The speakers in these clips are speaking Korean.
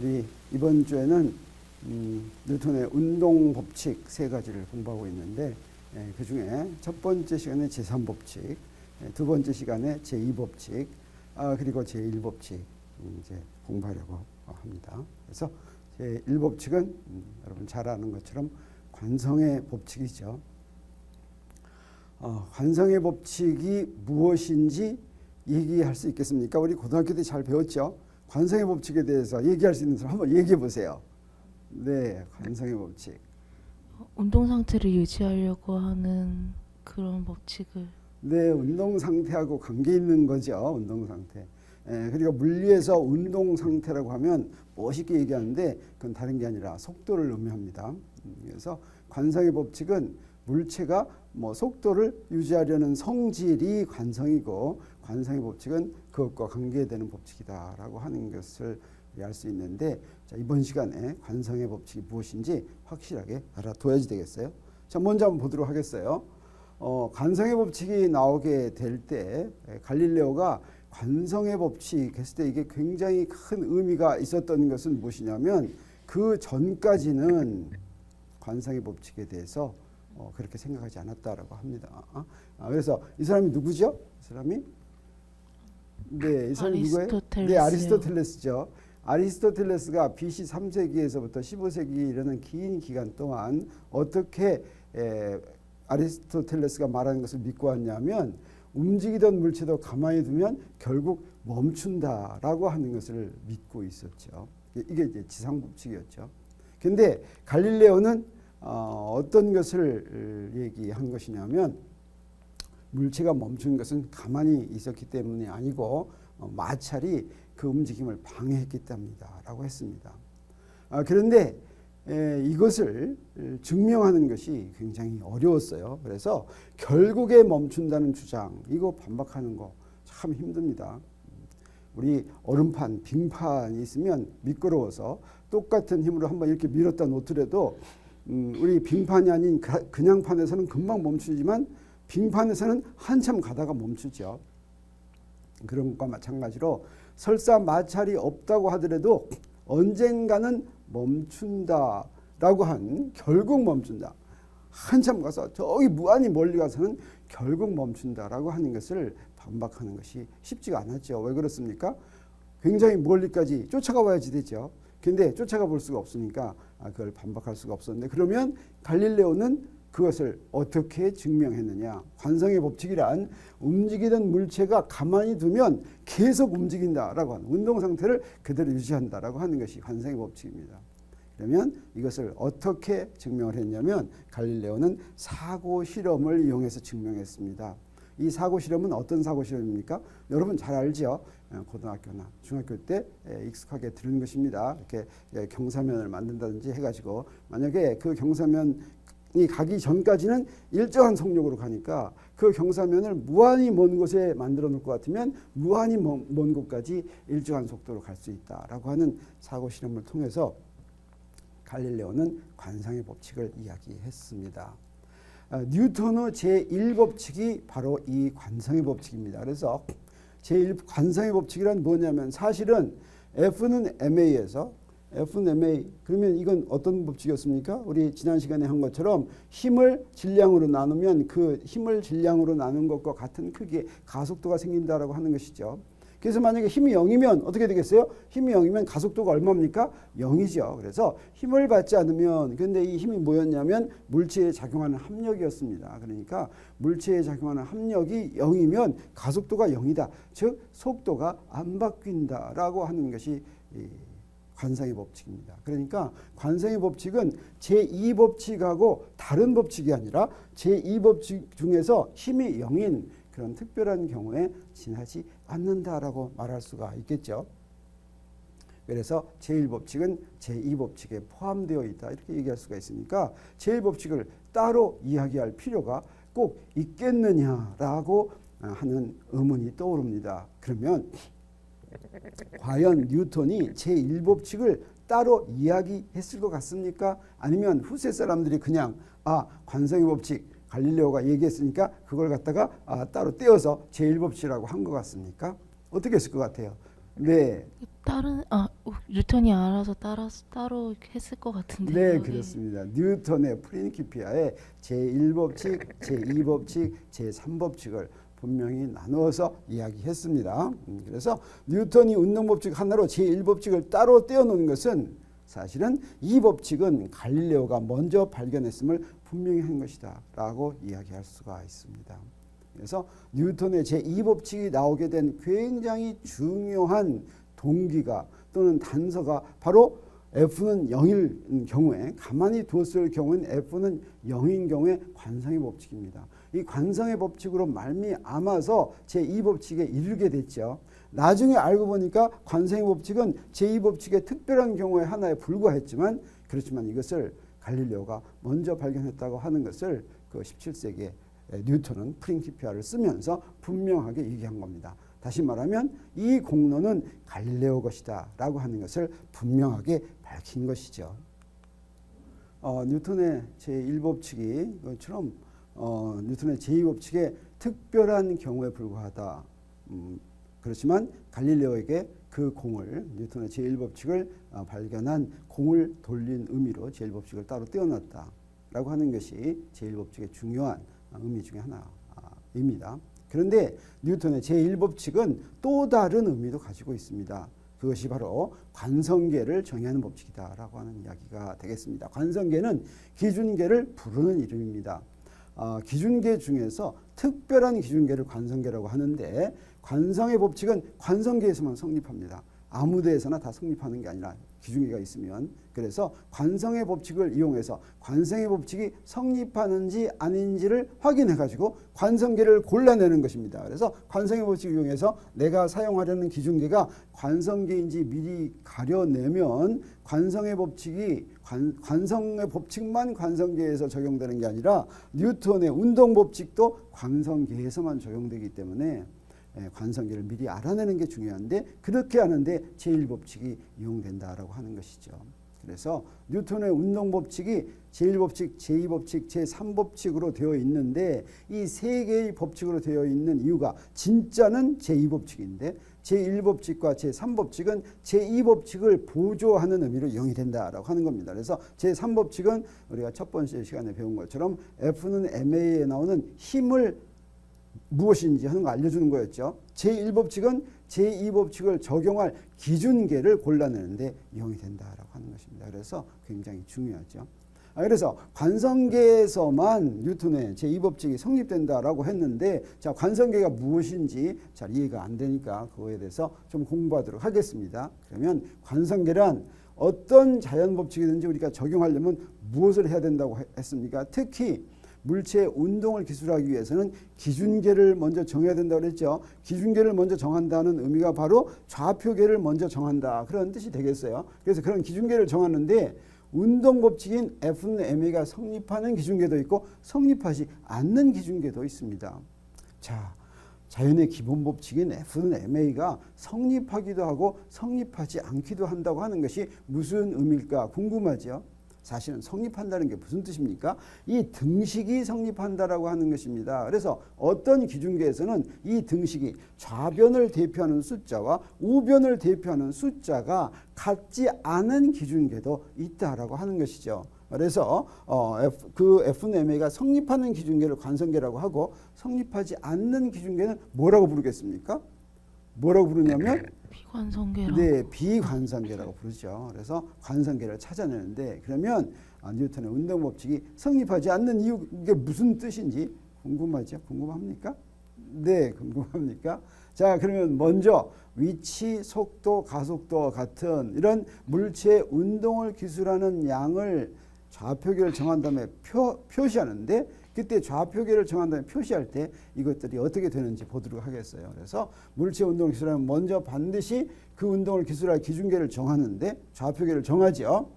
우리 이번 주에는 뉴턴의 운동 법칙 세 가지를 공부하고 있는데 그 중에 첫 번째 시간에 제3법칙, 두 번째 시간에 제2법칙, 그리고 제1법칙 이제 공부하려고 합니다. 그래서 제1법칙은 여러분 잘 아는 것처럼 관성의 법칙이죠. 관성의 법칙이 무엇인지 얘기할 수 있겠습니까? 우리 고등학교 때 잘 배웠죠. 관성의 법칙에 대해서 얘기할 수 있는 사람 한번 얘기해 보세요. 네, 관성의 법칙. 운동 상태를 유지하려고 하는 그런 법칙을. 네, 운동 상태하고 관계 있는 거죠. 운동 상태. 그리고 물리에서 운동 상태라고 하면 멋있게 얘기하는데 그건 다른 게 아니라 속도를 의미합니다. 그래서 관성의 법칙은 물체가 속도를 유지하려는 성질이 관성이고, 관성의 법칙은 그것과 관계되는 법칙이다라고 하는 것을 알 수 있는데, 자, 이번 시간에 관성의 법칙이 무엇인지 확실하게 알아둬야지 되겠어요. 자, 먼저 한번 보도록 하겠어요. 관성의 법칙이 나오게 될 때 갈릴레오가 관성의 법칙 했을 때 이게 굉장히 큰 의미가 있었던 것은 무엇이냐면, 그 전까지는 관성의 법칙에 대해서 그렇게 생각하지 않았다라고 합니다. 그래서 이 사람이 누구죠? 이 사람이? 네, 이 사람이 누구예요? 네, 아리스토텔레스죠. 아리스토텔레스가 BC 3세기에서부터 15세기 이르는 긴 기간 동안 어떻게 아리스토텔레스가 말하는 것을 믿고 왔냐면, 움직이던 물체도 가만히 두면 결국 멈춘다라고 하는 것을 믿고 있었죠. 이게 이제 지상법칙이었죠. 근데 갈릴레오는 어떤 것을 얘기한 것이냐면, 물체가 멈춘 것은 가만히 있었기 때문이 아니고 마찰이 그 움직임을 방해했기 때문이다라고 했습니다. 그런데 이것을 증명하는 것이 굉장히 어려웠어요. 그래서 결국에 멈춘다는 주장, 이거 반박하는 거 참 힘듭니다. 우리 얼음판, 빙판이 있으면 미끄러워서 똑같은 힘으로 한번 이렇게 밀었다 놓더라도 우리 빙판이 아닌 그냥 판에서는 금방 멈추지만 빙판에서는 한참 가다가 멈추죠. 그런 것과 마찬가지로 설사 마찰이 없다고 하더라도 언젠가는 멈춘다라고 한, 결국 멈춘다. 한참 가서 저기 무한히 멀리 가서는 결국 멈춘다라고 하는 것을 반박하는 것이 쉽지가 않았죠. 왜 그렇습니까? 굉장히 멀리까지 쫓아가 봐야지 되죠. 근데 쫓아가 볼 수가 없으니까 그걸 반박할 수가 없었는데, 그러면 갈릴레오는 그것을 어떻게 증명했느냐? 관성의 법칙이란 움직이던 물체가 가만히 두면 계속 움직인다라고 하는, 운동 상태를 그대로 유지한다라고 하는 것이 관성의 법칙입니다. 그러면 이것을 어떻게 증명을 했냐면, 갈릴레오는 사고 실험을 이용해서 증명했습니다. 이 사고 실험은 어떤 사고 실험입니까? 여러분 잘 알죠? 고등학교나 중학교 때 익숙하게 들은 것입니다. 이렇게 경사면을 만든다든지 해가지고, 만약에 그 경사면이 가기 전까지는 일정한 속력으로 가니까 그 경사면을 무한히 먼 곳에 만들어 놓을 것 같으면 무한히 먼 곳까지 일정한 속도로 갈 수 있다라고 하는 사고 실험을 통해서 갈릴레오는 관성의 법칙을 이야기했습니다. 뉴턴의 제1법칙이 바로 이 관성의 법칙입니다. 그래서 제1 관성의 법칙이란 뭐냐면, 사실은 F는 ma에서, F는 ma, 그러면 이건 어떤 법칙이었습니까? 우리 지난 시간에 한 것처럼 힘을 질량으로 나누면 그 힘을 질량으로 나눈 것과 같은 크기의 가속도가 생긴다라고 하는 것이죠. 그래서 만약에 힘이 0이면 어떻게 되겠어요? 힘이 0이면 가속도가 얼마입니까? 0이죠. 그래서 힘을 받지 않으면, 근데 이 힘이 뭐였냐면 물체에 작용하는 합력이었습니다. 그러니까 물체에 작용하는 합력이 0이면 가속도가 0이다. 즉 속도가 안 바뀐다라고 하는 것이 관성의 법칙입니다. 그러니까 관성의 법칙은 제2법칙하고 다른 법칙이 아니라 제2법칙 중에서 힘이 0인 그런 특별한 경우에 지나지 않는다라고 말할 수가 있겠죠. 그래서 제1법칙은 제2법칙에 포함되어 있다, 이렇게 얘기할 수가 있으니까 제1법칙을 따로 이야기할 필요가 꼭 있겠느냐라고 하는 의문이 떠오릅니다. 그러면 과연 뉴턴이 제1법칙을 따로 이야기했을 것 같습니까? 아니면 후세 사람들이 그냥 관성의 법칙, 갈릴레오가 얘기했으니까 그걸 갖다가 따로 떼어서 제1법칙이라고 한 것 같습니까? 어떻게 했을 것 같아요? 네. 다른 뉴턴이 알아서 따로 했을 것 같은데요. 네, 예. 그렇습니다. 뉴턴의 프리ን키피아의 제1법칙, 제2법칙, 제3법칙을 분명히 나누어서 이야기했습니다. 그래서 뉴턴이 운동법칙 하나로 제1법칙을 따로 떼어놓은 것은 사실은 이 법칙은 갈릴레오가 먼저 발견했음을 분명히 한 것이다 라고 이야기할 수가 있습니다. 그래서 뉴턴의 제2법칙이 나오게 된 굉장히 중요한 동기가 또는 단서가 바로 F는 0일 경우에, 가만히 두었을 경우엔 F는 0인 경우에 관성의 법칙입니다. 이 관성의 법칙으로 말미암아서 제2법칙에 이르게 됐죠. 나중에 알고 보니까 관성의 법칙은 제2법칙의 특별한 경우에 하나에 불과했지만, 그렇지만 이것을 갈릴레오가 먼저 발견했다고 하는 것을 그 17세기에 뉴턴은 프린키피아를 쓰면서 분명하게 얘기한 겁니다. 다시 말하면 이 공로는 갈릴레오 것이다 라고 하는 것을 분명하게 밝힌 것이죠. 뉴턴의 제1법칙이 것처럼 뉴턴의 제2법칙의 특별한 경우에 불과하다. 그렇지만 갈릴레오에게 그 공을, 뉴턴의 제1법칙을 발견한 공을 돌린 의미로 제1법칙을 따로 떼어놨다 라고 하는 것이 제1법칙의 중요한 의미 중에 하나입니다. 그런데 뉴턴의 제1법칙은 또 다른 의미도 가지고 있습니다. 그것이 바로 관성계를 정의하는 법칙이다라고 하는 이야기가 되겠습니다. 관성계는 기준계를 부르는 이름입니다. 기준계 중에서 특별한 기준계를 관성계라고 하는데, 관성의 법칙은 관성계에서만 성립합니다. 아무 데에서나 다 성립하는 게 아니라 기준계가 있으면, 그래서 관성의 법칙을 이용해서 관성의 법칙이 성립하는지 아닌지를 확인해 가지고 관성계를 골라내는 것입니다. 그래서 관성의 법칙을 이용해서 내가 사용하려는 기준계가 관성계인지 미리 가려내면 관성의 법칙이 관성의 법칙만 관성계에서 적용되는 게 아니라 뉴턴의 운동 법칙도 관성계에서만 적용되기 때문에 관성계를 미리 알아내는 게 중요한데, 그렇게 하는데 제1법칙이 이용된다라고 하는 것이죠. 그래서 뉴턴의 운동법칙이 제1법칙, 제2법칙, 제3법칙으로 되어 있는데, 이 세 개의 법칙으로 되어 있는 이유가 진짜는 제2법칙인데 제1법칙과 제3법칙은 제2법칙을 보조하는 의미로 이용이 된다라고 하는 겁니다. 그래서 제3법칙은 우리가 첫 번째 시간에 배운 것처럼 F는 MA에 나오는 힘을 무엇인지 하는 거 알려주는 거였죠. 제1법칙은 제2법칙을 적용할 기준계를 골라내는데 이용이 된다라고 하는 것입니다. 그래서 굉장히 중요하죠. 그래서 관성계에서만 뉴턴의 제2법칙이 성립된다라고 했는데, 자, 관성계가 무엇인지 잘 이해가 안 되니까 그거에 대해서 좀 공부하도록 하겠습니다. 그러면 관성계란 어떤 자연법칙이든지 우리가 적용하려면 무엇을 해야 된다고 했습니까? 특히 물체의 운동을 기술하기 위해서는 기준계를 먼저 정해야 된다고 그랬죠. 기준계를 먼저 정한다는 의미가 바로 좌표계를 먼저 정한다, 그런 뜻이 되겠어요. 그래서 그런 기준계를 정하는데 운동법칙인 F는 MA가 성립하는 기준계도 있고 성립하지 않는 기준계도 있습니다. 자, 자연의 기본법칙인 F는 MA가 성립하기도 하고 성립하지 않기도 한다고 하는 것이 무슨 의미일까 궁금하죠. 사실은 성립한다는 게 무슨 뜻입니까? 이 등식이 성립한다라고 하는 것입니다. 그래서 어떤 기준계에서는 이 등식이 좌변을 대표하는 숫자와 우변을 대표하는 숫자가 같지 않은 기준계도 있다라고 하는 것이죠. 그래서 그 F는 MA가 성립하는 기준계를 관성계라고 하고 성립하지 않는 기준계는 뭐라고 부르겠습니까? 뭐라고 부르냐면 비관성계라고. 네, 비관성계라고 부르죠. 그래서 관성계를 찾아내는데, 그러면 뉴턴의 운동법칙이 성립하지 않는 이유, 이게 무슨 뜻인지 궁금하죠? 궁금합니까? 네, 궁금합니까? 자, 그러면 먼저 위치, 속도, 가속도와 같은 이런 물체의 운동을 기술하는 양을 좌표계를 정한 다음에 표시하는데, 그때 좌표계를 정한 다음에 표시할 때 이것들이 어떻게 되는지 보도록 하겠어요. 그래서 물체 운동을 기술하면 먼저 반드시 그 운동을 기술할 기준계를 정하는데 좌표계를 정하죠.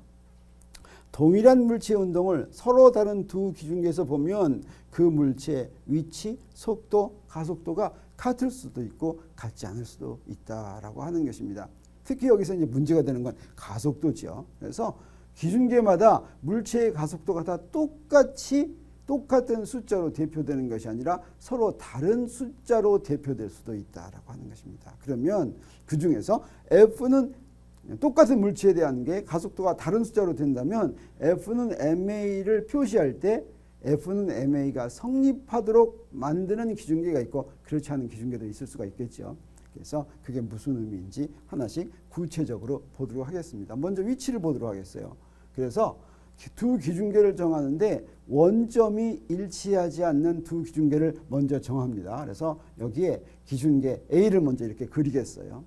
동일한 물체 운동을 서로 다른 두 기준계에서 보면 그 물체의 위치, 속도, 가속도가 같을 수도 있고 같지 않을 수도 있다라고 하는 것입니다. 특히 여기서 이제 문제가 되는 건 가속도죠. 그래서 기준계마다 물체의 가속도가 다 똑같은 숫자로 대표되는 것이 아니라 서로 다른 숫자로 대표될 수도 있다라고 하는 것입니다. 그러면 그 중에서 F는 똑같은 물체에 대한 게 가속도가 다른 숫자로 된다면 F는 ma를 표시할 때 F는 ma가 성립하도록 만드는 기준계가 있고 그렇지 않은 기준계도 있을 수가 있겠죠. 그래서 그게 무슨 의미인지 하나씩 구체적으로 보도록 하겠습니다. 먼저 위치를 보도록 하겠어요. 그래서 두 기준계를 정하는데 원점이 일치하지 않는 두 기준계를 먼저 정합니다. 그래서 여기에 기준계 A를 먼저 이렇게 그리겠어요.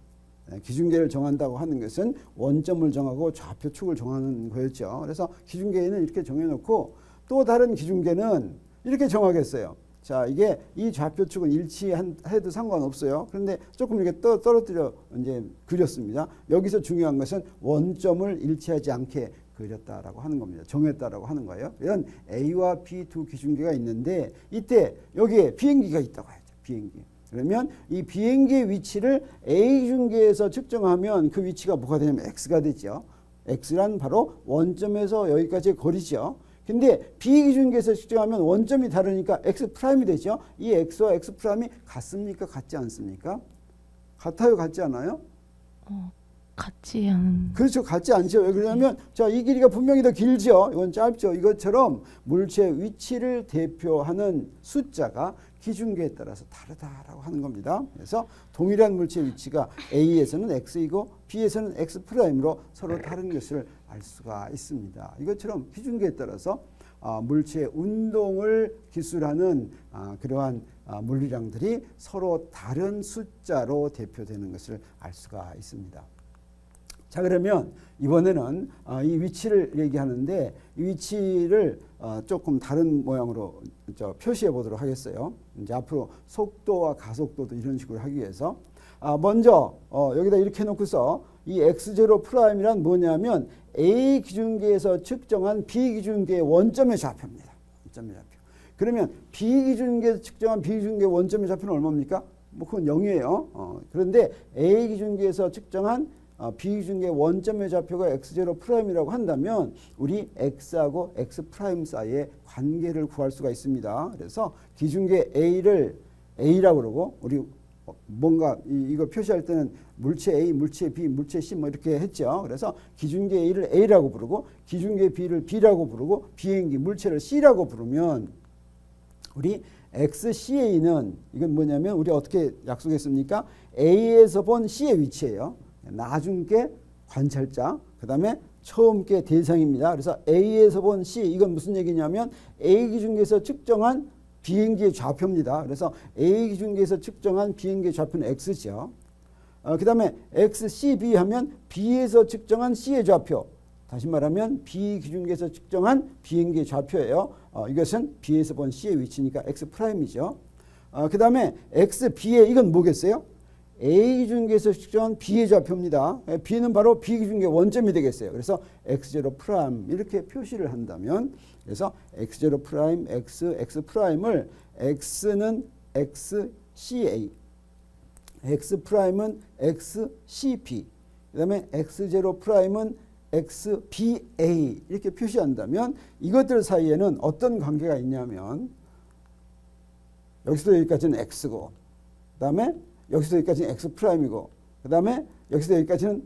기준계를 정한다고 하는 것은 원점을 정하고 좌표축을 정하는 거였죠. 그래서 기준계는 이렇게 정해놓고 또 다른 기준계는 이렇게 정하겠어요. 자, 이게 이 좌표축은 일치해도 상관없어요. 그런데 조금 이렇게 떨어뜨려 이제 그렸습니다. 여기서 중요한 것은 원점을 일치하지 않게 그렸다라고 하는 겁니다. 정했다라고 하는 거예요. 이런 A와 B 두 기준계가 있는데 이때 여기에 비행기가 있다고 하죠. 비행기. 그러면 이 비행기의 위치를 A 기준계에서 측정하면 그 위치가 뭐가 되냐면 X가 되죠. X란 바로 원점에서 여기까지의 거리죠. 근데 B 기준계에서 측정하면 원점이 다르니까 X'이 되죠. 이 X와 X'이 같습니까? 같지 않습니까? 같아요? 같지 않아요? 같지 않은. 그렇죠. 같지 않죠. 왜 그러냐면 자, 이 길이가 분명히 더 길죠. 이건 짧죠. 이것처럼 물체의 위치를 대표하는 숫자가 기준계에 따라서 다르다라고 하는 겁니다. 그래서 동일한 물체의 위치가 A에서는 X이고 B에서는 X'으로 서로 다른 것을 알 수가 있습니다. 이것처럼 기준계에 따라서 물체의 운동을 기술하는 그러한 물리량들이 서로 다른 숫자로 대표되는 것을 알 수가 있습니다. 자, 그러면 이번에는 이 위치를 얘기하는데 이 위치를 조금 다른 모양으로 표시해 보도록 하겠어요. 이제 앞으로 속도와 가속도도 이런 식으로 하기 위해서 먼저 여기다 이렇게 해놓고서 이 x0'이란 뭐냐면 A 기준계에서 측정한 B 기준계의 원점의 좌표입니다. 원점의 좌표. 그러면 B 기준계에서 측정한 B 기준계의 원점의 좌표는 얼마입니까? 뭐 그건 0이에요. 그런데 A 기준계에서 측정한 B 기준계 원점의 좌표가 x0'이라고 한다면 우리 x하고 x' 사이의 관계를 구할 수가 있습니다. 그래서 기준계 A를 A라고 그러고 우리 뭔가 이거 표시할 때는 물체 A, 물체 B, 물체 C 뭐 이렇게 했죠. 그래서 기준계 A를 A라고 부르고 기준계 B를 B라고 부르고 비행기 물체를 C라고 부르면 우리 XCA는 이건 뭐냐면 우리 어떻게 약속했습니까? A에서 본 C의 위치예요. 나중께 관찰자, 그 다음에 처음께 대상입니다. 그래서 A에서 본 C, 이건 무슨 얘기냐면 A 기준계에서 측정한 비행기의 좌표입니다. 그래서 A 기준계에서 측정한 비행기의 좌표는 X죠. 그 다음에 XCB 하면 B에서 측정한 C의 좌표. 다시 말하면 B 기준계에서 측정한 비행기의 좌표예요. 이것은 B에서 본 C의 위치니까 X'이죠. 그 다음에 XB의 이건 뭐겠어요? A 기준계에서 측정한 B의 좌표입니다. B는 바로 B 기준계 원점이 되겠어요. 그래서 x0' 이렇게 표시를 한다면 그래서 x0', X'을 X는 XCA, X'은 XCB, 그 다음에 x0'은 XBA 이렇게 표시한다면 이것들 사이에는 어떤 관계가 있냐면 여기서 여기까지는 X고 그 다음에 여기서 여기까지는 X'이고 그 다음에 여기서 여기까지는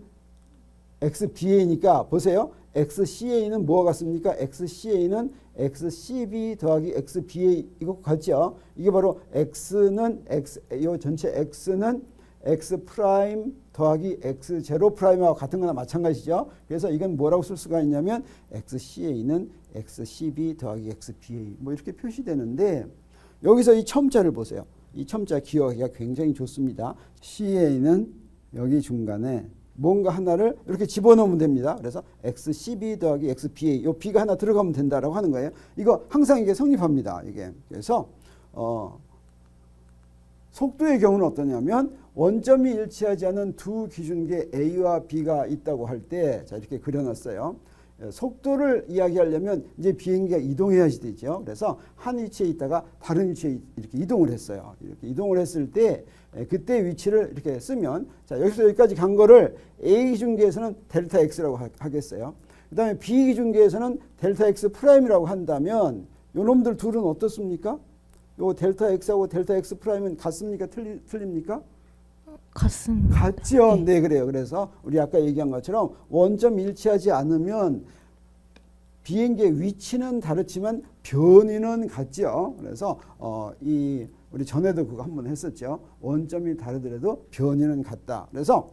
XBA니까 보세요. XCA는 뭐가 같습니까? XCA는 XCB 더하기 XBA 이거 같죠? 이게 바로 X는 이 전체 X는 X' 더하기 X0'하고 같은 거나 마찬가지죠. 그래서 이건 뭐라고 쓸 수가 있냐면 XCA는 XCB 더하기 XBA 뭐 이렇게 표시되는데 여기서 이 첨자를 보세요. 이 첨자 기억하기가 굉장히 좋습니다. CA는 여기 중간에 뭔가 하나를 이렇게 집어넣으면 됩니다. 그래서 XCB 더하기 XBA 요 B가 하나 들어가면 된다라고 하는 거예요. 이거 항상 이게 성립합니다. 이게 그래서 속도의 경우는 어떠냐면 원점이 일치하지 않은 두 기준계 A와 B가 있다고 할 때 자 이렇게 그려놨어요. 속도를 이야기하려면 이제 비행기가 이동해야지 되죠. 그래서 한 위치에 있다가 다른 위치에 이렇게 이동을 했어요. 이렇게 이동을 했을 때 그때 위치를 이렇게 쓰면 자 여기서 여기까지 간 거를 A 기준계에서는 델타 X라고 하겠어요. 그 다음에 B 기준계에서는 델타 X'이라고 한다면 요 놈들 둘은 어떻습니까? 요 델타 X하고 델타 X'은 같습니까? 틀립니까? 같습니다. 같죠. 네. 네, 그래요. 그래서 우리 아까 얘기한 것처럼 원점 일치하지 않으면 비행기의 위치는 다르지만 변이는 같죠. 그래서 우리 전에도 그거 한번 했었죠. 원점이 다르더라도 변이는 같다. 그래서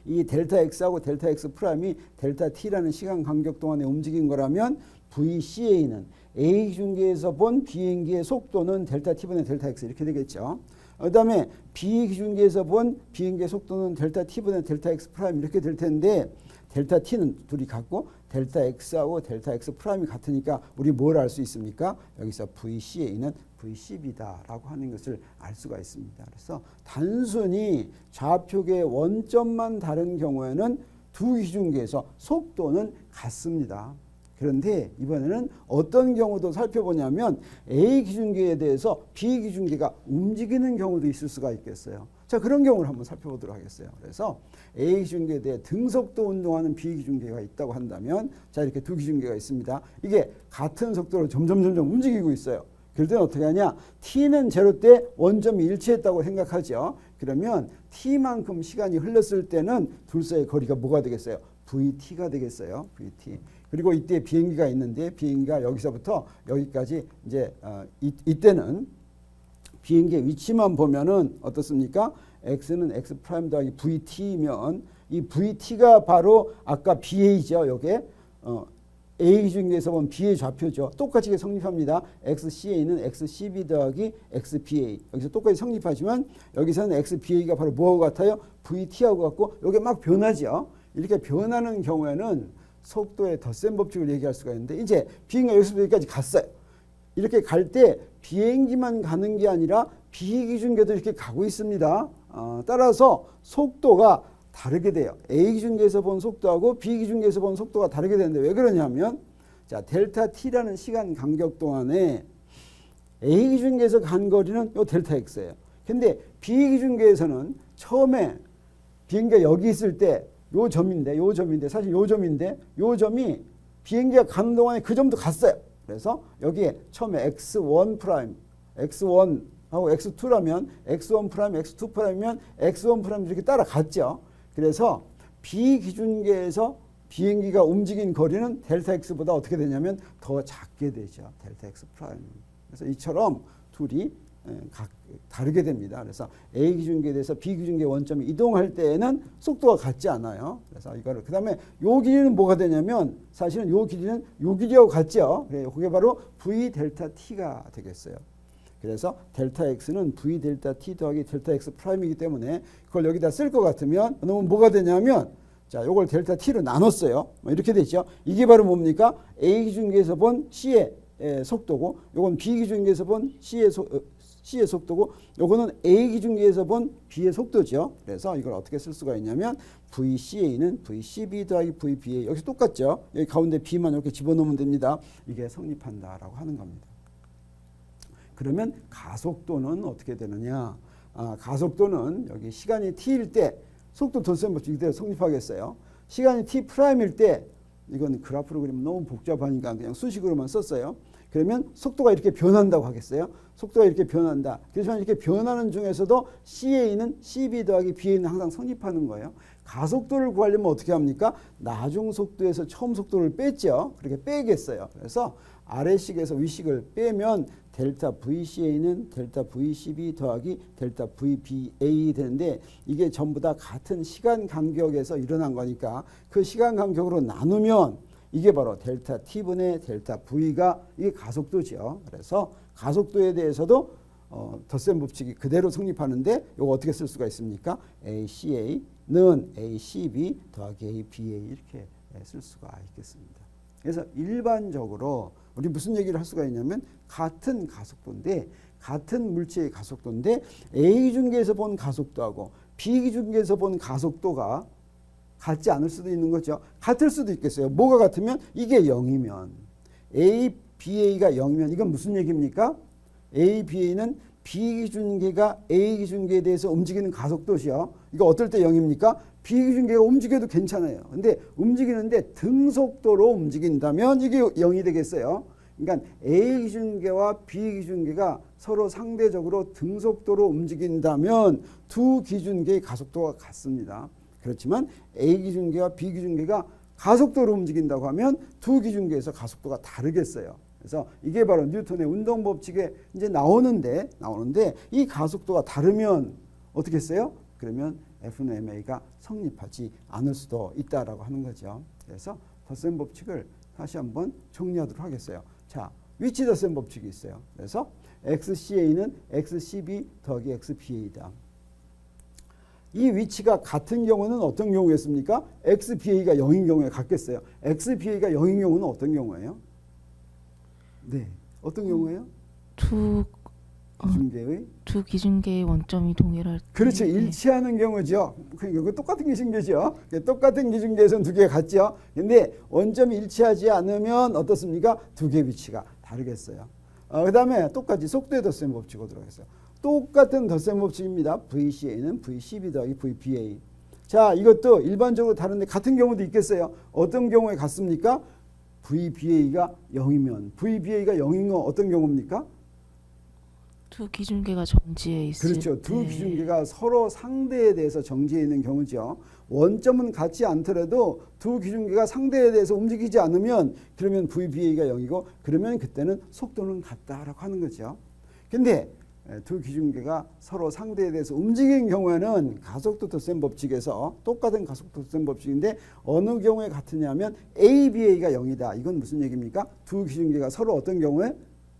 이 델타 X하고 델타 X 프라임이 델타 T라는 시간 간격 동안에 움직인 거라면 VCA는 A 기준계에서 본 비행기의 속도는 델타 T분의 델타 X 이렇게 되겠죠. 그 다음에 B 기준계에서 본 비행기의 속도는 델타 T분의 델타 X 프라임 이렇게 될 텐데 델타 T는 둘이 같고 델타 X하고 델타 X 프라임이 같으니까 우리 뭘 알 수 있습니까? 여기서 VCA는 VCB다라고 하는 것을 알 수가 있습니다. 그래서 단순히 좌표계의 원점만 다른 경우에는 두 기준계에서 속도는 같습니다. 그런데 이번에는 어떤 경우도 살펴보냐면 A 기준계에 대해서 B 기준계가 움직이는 경우도 있을 수가 있겠어요. 자, 그런 경우를 한번 살펴보도록 하겠어요. 그래서 A 기준계에 대해 등속도 운동하는 B 기준계가 있다고 한다면 자, 이렇게 두 기준계가 있습니다. 이게 같은 속도로 점점 움직이고 있어요. 그럴 때는 어떻게 하냐? T는 제로 때 원점이 일치했다고 생각하죠. 그러면 T만큼 시간이 흘렀을 때는 둘 사이의 거리가 뭐가 되겠어요? VT가 되겠어요. VT. 그리고 이때 비행기가 있는데 비행기가 여기서부터 여기까지 이제 이때는 비행기의 위치만 보면은 어떻습니까? X는 X 프라임 더하기 VT면 이 VT가 바로 아까 BA죠. 요게 A 기준계에서 본 B의 좌표죠. 똑같이 성립합니다. XCA는 XCB 더하기 XBA. 여기서 똑같이 성립하지만 여기서는 XBA가 바로 뭐하고 같아요? VT하고 같고 이게 막 변하죠. 이렇게 변하는 경우에는 속도의 덧셈 법칙을 얘기할 수가 있는데 이제 비행기가 여기서부터 여기까지 갔어요. 이렇게 갈 때 비행기만 가는 게 아니라 비기준계도 이렇게 가고 있습니다. 따라서 속도가 다르게 돼요. A 기준계에서 본 속도하고 B 기준계에서 본 속도가 다르게 되는데 왜 그러냐면 자, 델타 T라는 시간 간격 동안에 A 기준계에서 간 거리는 요 델타 X예요. 근데 B 기준계에서는 처음에 비행기가 여기 있을 때 요 점인데 사실 요 점인데 요 점이 비행기가 가는 동안에 그 점도 갔어요. 그래서 여기에 처음에 X1 프라임, X1 하고 X2라면 X1 프라임, X2 프라임이면 X1 프라임 이렇게 따라갔죠. 그래서 B 기준계에서 비행기가 움직인 거리는 델타 X보다 어떻게 되냐면 더 작게 되죠. 델타 X 프라임. 그래서 이처럼 둘이 다르게 됩니다. 그래서 A 기준계에 대해서 B 기준계 원점이 이동할 때에는 속도가 같지 않아요. 그래서 이거를 그다음에 요 길이는 뭐가 되냐면 사실은 요 길이는 요 길이하고 같죠. 그게 바로 V 델타 T가 되겠어요. 그래서 델타 X는 V 델타 T 더하기 델타 X 프라임이기 때문에 그걸 여기다 쓸 것 같으면 그러면 뭐가 되냐면 자, 요걸 델타 T로 나눴어요. 이렇게 되죠. 이게 바로 뭡니까? A 기준계에서 본 C의 속도고 요건 B 기준계에서 본 C의 속도고 요거는 A 기준계에서 본 B의 속도죠. 그래서 이걸 어떻게 쓸 수가 있냐면 VCA는 VCB 더하기 VBA 여기서 똑같죠. 여기 가운데 B만 이렇게 집어넣으면 됩니다. 이게 성립한다라고 하는 겁니다. 그러면 가속도는 어떻게 되느냐? 가속도는 여기 시간이 t일 때 속도 덧셈 법칙 이대로 성립하겠어요. 시간이 t 프라임일 때 이건 그래프로 그리면 너무 복잡하니까 그냥 수식으로만 썼어요. 그러면 속도가 이렇게 변한다고 하겠어요. 속도가 이렇게 변한다. 그렇지만 이렇게 변하는 중에서도 CA는 CB 더하기 BA는 항상 성립하는 거예요. 가속도를 구하려면 어떻게 합니까? 나중 속도에서 처음 속도를 뺐죠. 그렇게 빼겠어요. 그래서 아래식에서 위식을 빼면 델타 VCA는 델타 VCB 더하기 델타 VBA 되는데 이게 전부 다 같은 시간 간격에서 일어난 거니까 그 시간 간격으로 나누면 이게 바로 델타 T분의 델타 V가 이게 가속도죠. 그래서 가속도에 대해서도 덧셈 법칙이 그대로 성립하는데 이거 어떻게 쓸 수가 있습니까? ACA는 ACB 더하기 ABA 이렇게 쓸 수가 있겠습니다. 그래서 일반적으로 우리 무슨 얘기를 할 수가 있냐면 같은 가속도인데 같은 물체의 가속도인데 A 기준계에서 본 가속도하고 B 기준계에서 본 가속도가 같지 않을 수도 있는 거죠. 같을 수도 있겠어요. 뭐가 같으면 이게 0이면 A, BA가 0이면 이건 무슨 얘기입니까? A, BA는 B 기준계가 A 기준계에 대해서 움직이는 가속도죠. 이거 어떨 때 0입니까? B 기준계가 움직여도 괜찮아요. 근데 움직이는데 등속도로 움직인다면 이게 0이 되겠어요. 그러니까 A 기준계와 B 기준계가 서로 상대적으로 등속도로 움직인다면 두 기준계의 가속도가 같습니다. 그렇지만 A 기준계와 B 기준계가 가속도로 움직인다고 하면 두 기준계에서 가속도가 다르겠어요. 그래서 이게 바로 뉴턴의 운동 법칙에 이제 나오는데 이 가속도가 다르면 어떻게 했어요? 그러면 F는 ma가 성립하지 않을 수도 있다라고 하는 거죠. 그래서 덧셈 법칙을 다시 한번 정리하도록 하겠어요. 자, 위치 덧셈 법칙이 있어요. 그래서 XCA는 XCB 더하기 XBA다. 이 위치가 같은 경우는 어떤 경우였습니까? XBA가 0인 경우에 같겠어요. XBA가 0인 경우는 어떤 경우예요? 네, 어떤 경우예요? 두 기준계의 원점이 동일할 때. 그렇죠. 일치하는 경우죠. 그러니까 똑같은 기준계죠. 똑같은 기준계에서는 두 개가 같죠. 근데 원점이 일치하지 않으면 어떻습니까? 두 개의 위치가 다르겠어요. 그 다음에 똑같이 속도의 덧셈 법칙으로 들어가겠어요. 똑같은 덧셈 법칙입니다. VCA는 VCB 더하기 VBA. 자, 이것도 일반적으로 다른데 같은 경우도 있겠어요. 어떤 경우에 같습니까? VBA가 0이면 VBA가 0인 건 어떤 경우입니까? 두 기준계가 정지해 있을 그렇죠. 때. 두 기준계가 서로 상대에 대해서 정지해 있는 경우죠. 원점은 같지 않더라도 두 기준계가 상대에 대해서 움직이지 않으면 그러면 VBA가 0이고 그러면 그때는 속도는 같다라고 하는 거죠. 근데 두 기준계가 서로 상대에 대해서 움직이는 경우에는 가속도 덧셈 법칙에서 똑같은 가속도 덧셈 법칙인데 어느 경우에 같으냐면 ABA가 0이다. 이건 무슨 얘기입니까? 두 기준계가 서로 어떤 경우에?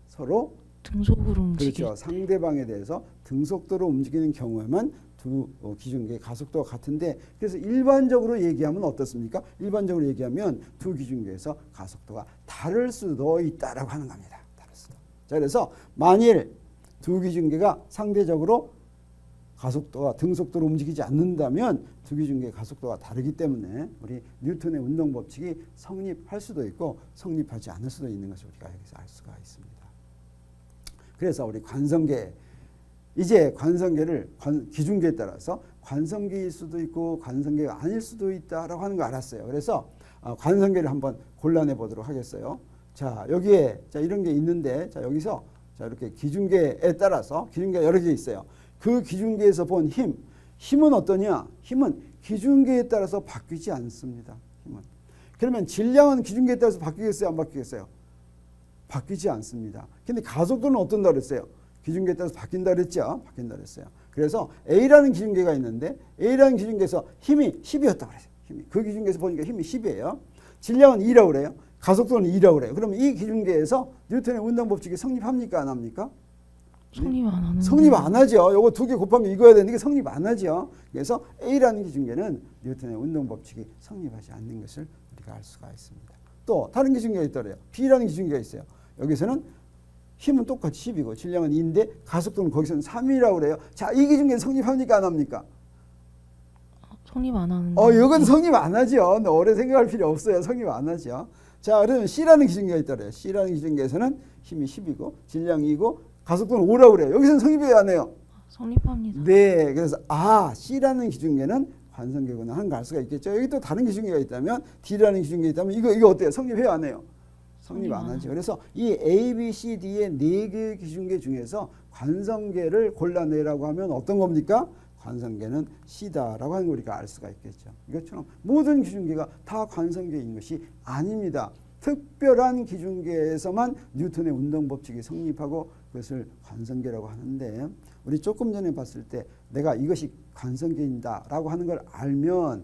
서로 등속으로 움직일 그렇죠. 상대방에 대해서 등속도로 움직이는 경우에만 두 기준계의 가속도가 같은데 그래서 일반적으로 얘기하면 어떻습니까? 일반적으로 얘기하면 두 기준계에서 가속도가 다를 수도 있다라고 하는 겁니다. 다를 수도. 자, 그래서 만일 두 기준계가 상대적으로 가속도가 등속도로 움직이지 않는다면 두 기준계의 가속도가 다르기 때문에 우리 뉴턴의 운동 법칙이 성립할 수도 있고 성립하지 않을 수도 있는 것을 우리가 여기서 알 수가 있습니다. 그래서 우리 관성계 이제 관성계를 기준계에 따라서 관성계일 수도 있고 관성계가 아닐 수도 있다라고 하는 거 알았어요. 그래서 관성계를 한번 골라내 보도록 하겠어요. 자, 여기에 자 이런 게 있는데 자 여기서 자 이렇게 기준계에 따라서 기준계가 여러 개 있어요. 그 기준계에서 본 힘은 어떠냐? 힘은 기준계에 따라서 바뀌지 않습니다. 힘은. 그러면 질량은 기준계에 따라서 바뀌겠어요? 안 바뀌겠어요? 바뀌지 않습니다. 근데 가속도는 어떤다 그랬어요? 기준계에 따라서 바뀐다 그랬죠? 바뀐다 그랬어요. 그래서 A라는 기준계가 있는데 A라는 기준계에서 힘이 10이었다고 그랬어요. 힘이. 그 기준계에서 보니까 힘이 10이에요. 질량은 2라고 그래요. 가속도는 2라고 그래요. 그러면 이 기준계에서 뉴턴의 운동 법칙이 성립합니까? 안 합니까? 성립 안 하는. 성립 안 하죠. 요거 두 개 곱하면 이거 해야 되는데 성립 안 하죠. 그래서 A라는 기준계는 뉴턴의 운동 법칙이 성립하지 않는 것을 우리가 알 수가 있습니다. 또 다른 기준계가 있더래요. B라는 기준계가 있어요. 여기서는 힘은 똑같이 10이고 질량은 2인데 가속도는 거기서는 3이라고 그래요. 자, 이 기준계는 성립합니까? 안 합니까? 성립 안 하는. 이건 성립 안 하죠. 오래 생각할 필요 없어요. 성립 안 하죠. 자, 그러면 C라는 기준계가 있더래요. C라는 기준계에서는 힘이 10이고 질량이 2고 가속도는 5라고 그래요. 여기서는 성립해야 안 해요. 성립합니다. 네, 그래서 C라는 기준계는 관성계구나 하는 걸 알 수가 있겠죠. 여기 또 다른 기준계가 있다면 D라는 기준계가 있다면 이거 어때요? 성립해야 안 해요? 성립 안 하죠. 그래서 이 A, B, C, D의 4개의 기준계 중에서 관성계를 골라내라고 하면 어떤 겁니까? 관성계는 C다라고 하는 걸 우리가 알 수가 있겠죠. 이것처럼 모든 기준계가 다 관성계인 것이 아닙니다. 특별한 기준계에서만 뉴턴의 운동 법칙이 성립하고 그것을 관성계라고 하는데 우리 조금 전에 봤을 때 내가 이것이 관성계인다라고 하는 걸 알면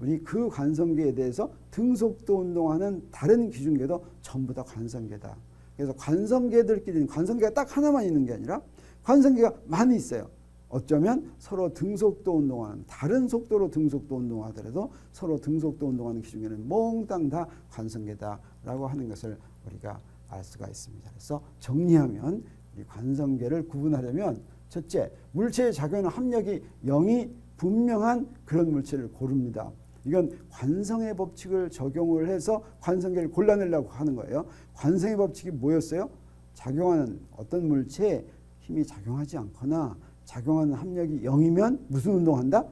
우리 그 관성계에 대해서 등속도 운동하는 다른 기준계도 전부 다 관성계다. 그래서 관성계들끼리는 관성계가 딱 하나만 있는 게 아니라 관성계가 많이 있어요. 어쩌면 서로 등속도 운동하는 다른 속도로 등속도 운동하더라도 서로 등속도 운동하는 기준계는 몽땅 다 관성계다라고 하는 것을 우리가 알 수가 있습니다. 그래서 정리하면 이 관성계를 구분하려면 첫째, 물체의 작용하는 합력이 0이 분명한 그런 물체를 고릅니다. 이건 관성의 법칙을 적용을 해서 관성계를 골라내려고 하는 거예요. 관성의 법칙이 뭐였어요? 작용하는 어떤 물체에 힘이 작용하지 않거나 작용하는 합력이 0이면 무슨 운동한다?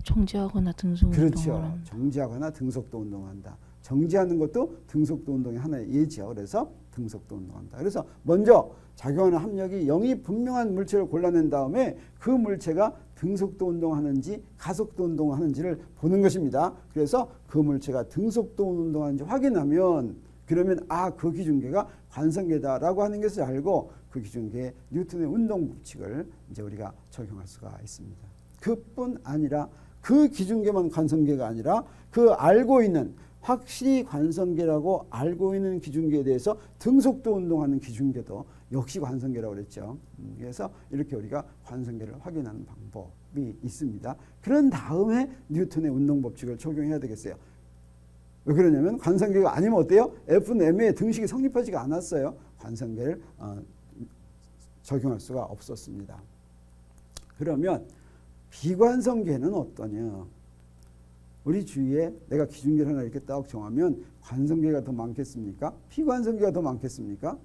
정지하거나 등속 운동을 그렇죠. 한다. 정지하거나 등속도 운동한다. 정지하는 것도 등속도 운동의 하나의 예죠. 그래서 등속도 운동한다. 그래서 먼저 작용하는 합력이 0이 분명한 물체를 골라낸 다음에 그 물체가 등속도 운동하는지 가속도 운동하는지를 보는 것입니다. 그래서 그 물체가 등속도 운동하는지 확인하면 그러면 그 기준계가 관성계다라고 하는 것을 알고 그 기준계에 뉴턴의 운동 법칙을 이제 우리가 적용할 수가 있습니다. 그뿐 아니라 그 기준계만 관성계가 아니라 그 알고 있는 확실히 관성계라고 알고 있는 기준계에 대해서 등속도 운동하는 기준계도 역시 관성계라고 그랬죠. 그래서 이렇게 우리가 관성계를 확인하는 방법이 있습니다. 그런 다음에 뉴턴의 운동 법칙을 적용해야 되겠어요. 왜 그러냐면 관성계가 아니면 어때요? F는 M의 등식이 성립하지가 않았어요. 관성계를 적용할 수가 없었습니다. 그러면 비관성계는 어떠냐? 우리 주위에 내가 기준계를 하나 이렇게 딱 정하면 관성계가 더 많겠습니까? 비관성계가 더 많겠습니까?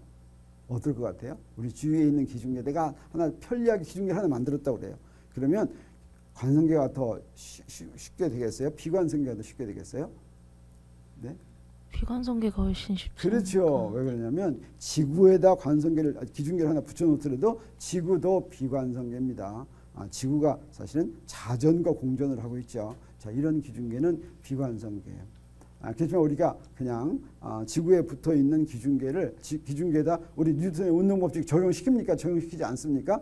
어떨 것 같아요? 우리 주위에 있는 기준계 내가 하나 편리하게 기준계 하나 만들었다고 그래요. 그러면 관성계가 더 쉽게 되겠어요? 비관성계가 더 쉽게 되겠어요? 네? 비관성계가 훨씬 쉽죠. 그렇죠. 왜 그러냐면 지구에다 기준계를 하나 붙여놓더라도 지구도 비관성계입니다. 지구가 사실은 자전과 공전을 하고 있죠. 자, 이런 기준계는 비관성계예요. 그렇지만 우리가 그냥 지구에 붙어 있는 기준계에다 우리 뉴턴의 운동법칙 적용시킵니까? 적용시키지 않습니까?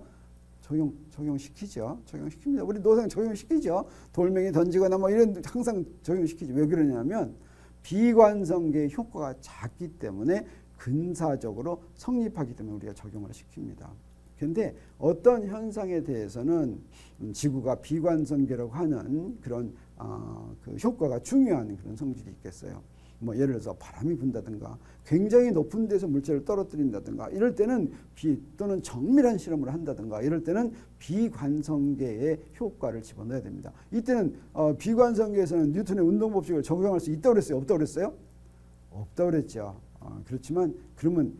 적용시키죠. 적용시킵니다. 우리 노상 적용시키죠. 돌멩이 던지거나 뭐 이런 항상 적용시키죠. 왜 그러냐면 비관성계의 효과가 작기 때문에 근사적으로 성립하기 때문에 우리가 적용을 시킵니다. 그런데 어떤 현상에 대해서는 지구가 비관성계라고 하는 그런 그 효과가 중요한 그런 성질이 있겠어요. 뭐 예를 들어서 바람이 분다든가 굉장히 높은 데서 물체를 떨어뜨린다든가 이럴 때는 또는 정밀한 실험을 한다든가 이럴 때는 비관성계의 효과를 집어넣어야 됩니다. 이때는 비관성계에서는 뉴턴의 운동법칙을 적용할 수 있다고 그랬어요? 없다고 그랬어요? 없다고 그랬죠. 그렇지만 그러면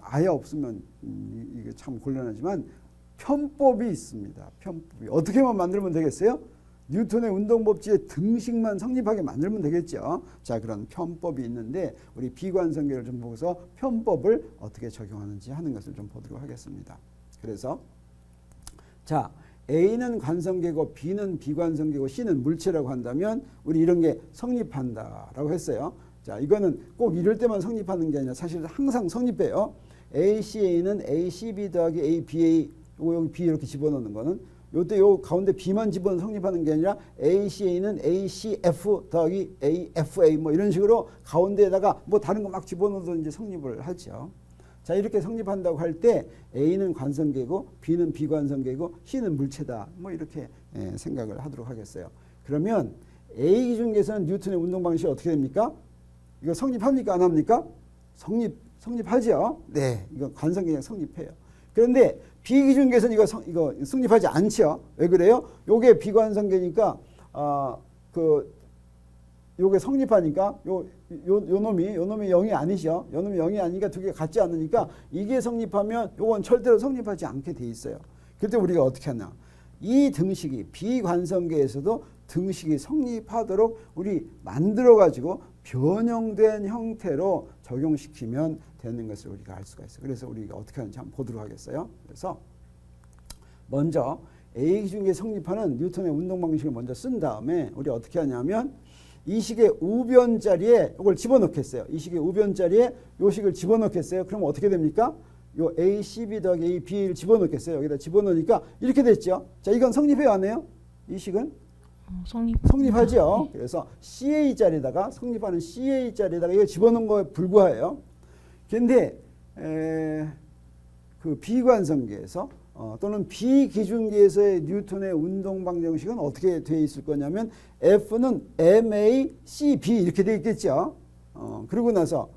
아예 없으면 이게 참 곤란하지만 편법이 있습니다. 편법이 어떻게만 만들면 되겠어요? 뉴턴의 운동법칙의 등식만 성립하게 만들면 되겠죠. 자, 그런 편법이 있는데 우리 비관성계를 좀 보고서 편법을 어떻게 적용하는지 하는 것을 좀 보도록 하겠습니다. 그래서 자, A는 관성계고 B는 비관성계고 C는 물체라고 한다면 우리 이런 게 성립한다라고 했어요. 자, 이거는 꼭 이럴 때만 성립하는 게 아니라 사실 항상 성립해요. ACA는 ACB 더하기 ABA 여기 B 이렇게 집어넣는 거는 요때 요 가운데 B만 집어넣어 성립하는 게 아니라 ACA는 ACF 더하기 AFA 뭐 이런 식으로 가운데에다가 뭐 다른 거 막 집어넣어서 이제 성립을 하죠. 자, 이렇게 성립한다고 할 때 A는 관성계고 B는 비관성계고 C는 물체다. 뭐 이렇게 생각을 하도록 하겠어요. 그러면 A 기준계에서는 뉴턴의 운동 방식이 어떻게 됩니까? 이거 성립합니까? 안 합니까? 성립하죠. 네, 이거 관성계가 성립해요. 그런데 비기준계에서는 이거 성립하지 않죠. 왜 그래요? 요게 비관성계니까 요게 성립하니까 요 놈이 0이 아니죠. 요 놈이 0이 아니니까 두 개 같지 않으니까 이게 성립하면 요건 절대로 성립하지 않게 돼 있어요. 그때 우리가 어떻게 하냐? 이 등식이 비관성계에서도 등식이 성립하도록 우리 만들어 가지고 변형된 형태로 적용시키면 되는 것을 우리가 알 수가 있어요. 그래서 우리가 어떻게 하는지 한번 보도록 하겠어요. 그래서 먼저 A 기준계에 성립하는 뉴턴의 운동 방식을 먼저 쓴 다음에 우리 어떻게 하냐면 이 식의 우변자리에 이걸 집어넣겠어요. 이 식의 우변자리에 이 식을 집어넣겠어요. 그럼 어떻게 됩니까? 요 ACB 더하기 AB를 집어넣겠어요. 여기다 집어넣으니까 이렇게 됐죠. 자, 이건 성립해요, 안 해요? 이 식은? 성립하죠. 그래서 CA 자리에다가 성립하는 CA 자리에다가 이거 집어넣은 거에 불과해요. 그런데 그 비관성계에서 또는 비기준계에서의 뉴턴의 운동 방정식은 어떻게 되어 있을 거냐면 F는 MACB 이렇게 되어 있겠죠. 그러고 나서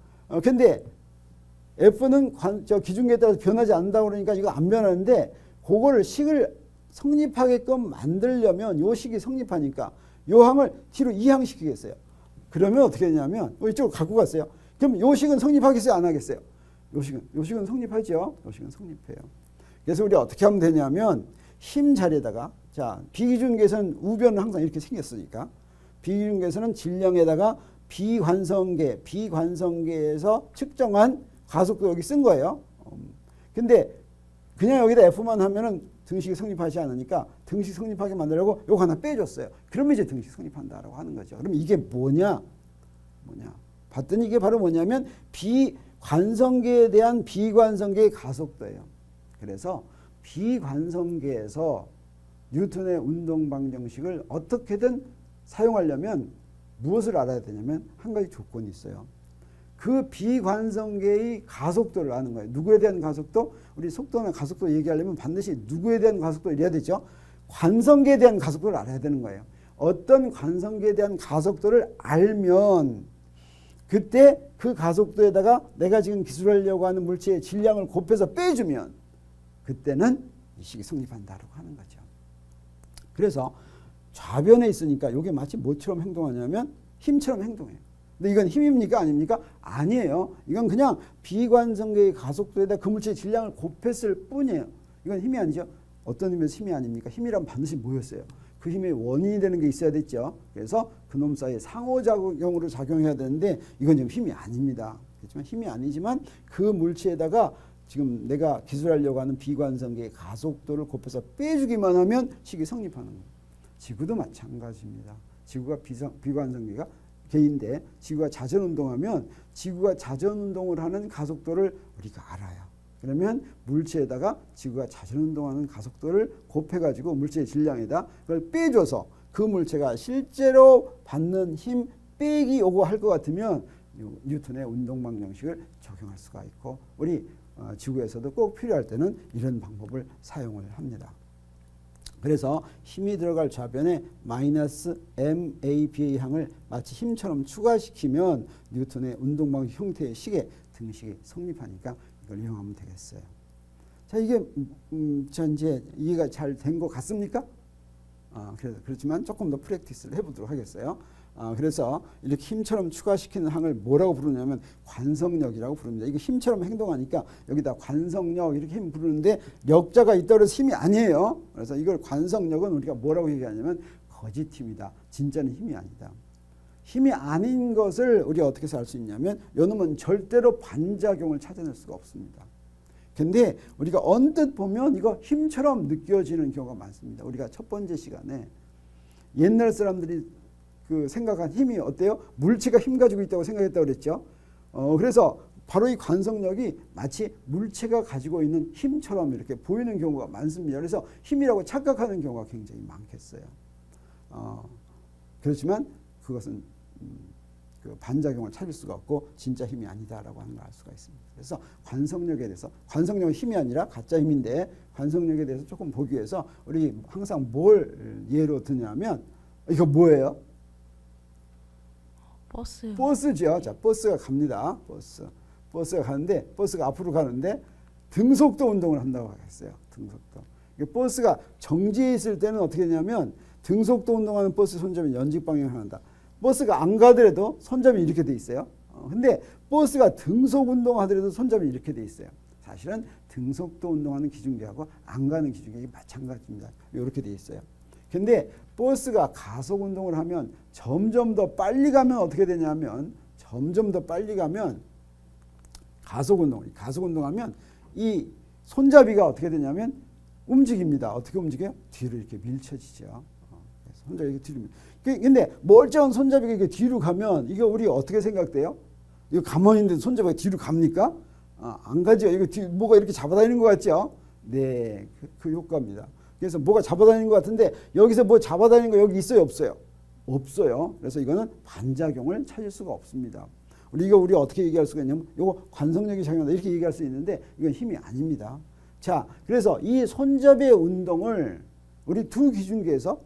근데 F는 기준계에 따라서 변하지 않는다고 그러니까 이거 안 변하는데 그거를 식을 성립하게끔 만들려면 요 식이 성립하니까 요 항을 뒤로 이항시키겠어요. 그러면 어떻게 되냐면 이쪽으로 갖고 갔어요. 그럼 요 식은 성립하겠어요? 안 하겠어요? 요 식은 성립하죠. 요 식은 성립해요. 그래서 우리 어떻게 하면 되냐면 힘 자리에다가 자 비기준계에서는 우변은 항상 이렇게 생겼으니까 비기준계에서는 질량에다가 비관성계에서 측정한 가속도 여기 쓴 거예요. 근데 그냥 여기다 F만 하면은 등식이 성립하지 않으니까 등식 성립하게 만들려고 요거 하나 빼줬어요. 그러면 이제 등식 성립한다라고 하는 거죠. 그럼 이게 뭐냐? 봤더니 이게 바로 뭐냐면 비관성계에 대한 비관성계의 가속도예요. 그래서 비관성계에서 뉴턴의 운동방정식을 어떻게든 사용하려면 무엇을 알아야 되냐면 한 가지 조건이 있어요. 그 비관성계의 가속도를 아는 거예요. 누구에 대한 가속도? 우리 속도나 가속도 얘기하려면 반드시 누구에 대한 가속도를 이래야 되죠. 관성계에 대한 가속도를 알아야 되는 거예요. 어떤 관성계에 대한 가속도를 알면 그때 그 가속도에다가 내가 지금 기술하려고 하는 물체의 질량을 곱해서 빼주면 그때는 이 식이 성립한다고 하는 거죠. 그래서 좌변에 있으니까 이게 마치 뭐처럼 행동하냐면 힘처럼 행동해요. 근데 이건 힘입니까? 아닙니까? 아니에요. 이건 그냥 비관성계의 가속도에다 그 물체의 질량을 곱했을 뿐이에요. 이건 힘이 아니죠. 어떤 의미에서 힘이 아닙니까? 힘이란 반드시 뭐였어요? 그 힘의 원인이 되는 게 있어야 됐죠. 그래서 그놈 사이에 상호작용으로 작용해야 되는데 이건 지금 힘이 아닙니다. 그렇지만 힘이 아니지만 그 물체에다가 지금 내가 기술하려고 하는 비관성계의 가속도를 곱해서 빼주기만 하면 식이 성립하는 거예요. 지구도 마찬가지입니다. 지구가 비관성계가 개인데 지구가 자전운동하면 지구가 자전운동을 하는 가속도를 우리가 알아요. 그러면 물체에다가 지구가 자전운동하는 가속도를 곱해가지고 물체의 질량에다 그걸 빼줘서 그 물체가 실제로 받는 힘 빼기 요거 할 것 같으면 뉴턴의 운동방정식을 적용할 수가 있고 우리 지구에서도 꼭 필요할 때는 이런 방법을 사용을 합니다. 그래서 힘이 들어갈 좌변에 마이너스 MAB의 항을 마치 힘처럼 추가시키면 뉴턴의 운동방식 형태의 식의 등식이 성립하니까 이걸 이용하면 되겠어요. 자, 이게 전 이제 이해가 잘 된 것 같습니까? 그렇지만 조금 더 프랙티스를 해보도록 하겠어요. 그래서 이렇게 힘처럼 추가시키는 항을 뭐라고 부르냐면 관성력이라고 부릅니다. 이게 힘처럼 행동하니까 여기다 관성력 이렇게 힘 부르는데 력자가 있다고 해서 힘이 아니에요. 그래서 이걸 관성력은 우리가 뭐라고 얘기하냐면 거짓 힘이다. 진짜는 힘이 아니다. 힘이 아닌 것을 우리가 어떻게 해서 알 수 있냐면 요놈은 절대로 반작용을 찾아낼 수가 없습니다. 근데 우리가 언뜻 보면 이거 힘처럼 느껴지는 경우가 많습니다. 우리가 첫 번째 시간에 옛날 사람들이 그 생각한 힘이 어때요? 물체가 힘 가지고 있다고 생각했다고 그랬죠. 그래서 바로 이 관성력이 마치 물체가 가지고 있는 힘처럼 이렇게 보이는 경우가 많습니다. 그래서 힘이라고 착각하는 경우가 굉장히 많겠어요. 그렇지만 그것은 그 반작용을 찾을 수가 없고 진짜 힘이 아니다라고 하는 걸 알 수가 있습니다. 그래서 관성력에 대해서 관성력은 힘이 아니라 가짜 힘인데 관성력에 대해서 조금 보기 위해서 우리 항상 뭘 예로 드냐면 이거 뭐예요? 버스요. 버스죠. 자, 버스가 갑니다. 버스가 가는데 버스가 앞으로 가는데 등속도 운동을 한다고 하겠어요. 등속도. 버스가 정지해 있을 때는 어떻게 되냐면 등속도 운동하는 버스 손잡이 연직 방향을 한다. 버스가 안 가더라도 손잡이 이렇게 돼 있어요. 근데 버스가 등속 운동하더라도 손잡이 이렇게 돼 있어요. 사실은 등속도 운동하는 기중계하고 안 가는 기중계가 마찬가지입니다. 이렇게 돼 있어요. 근데 버스가 가속 운동을 하면 점점 더 빨리 가면 어떻게 되냐면 점점 더 빨리 가면 가속 운동하면 이 손잡이가 어떻게 되냐면 움직입니다. 어떻게 움직여요? 뒤로 이렇게 밀쳐지죠. 손잡이 이렇게 뒤로. 근데 멀쩡한 손잡이가 이렇게 뒤로 가면 이거 우리 어떻게 생각돼요? 이거 가만히 있는데 손잡이가 뒤로 갑니까? 안 가죠. 이거 뭐가 이렇게 잡아다니는 것 같죠? 네, 그 효과입니다. 그래서 뭐가 잡아다니는 것 같은데 여기서 뭐 잡아다니는 거 여기 있어요? 없어요? 없어요. 그래서 이거는 반작용을 찾을 수가 없습니다. 우리가 어떻게 얘기할 수가 있냐면 이거 관성력이 작용한다 이렇게 얘기할 수 있는데 이건 힘이 아닙니다. 자, 그래서 이 손잡이의 운동을 우리 두 기준계에서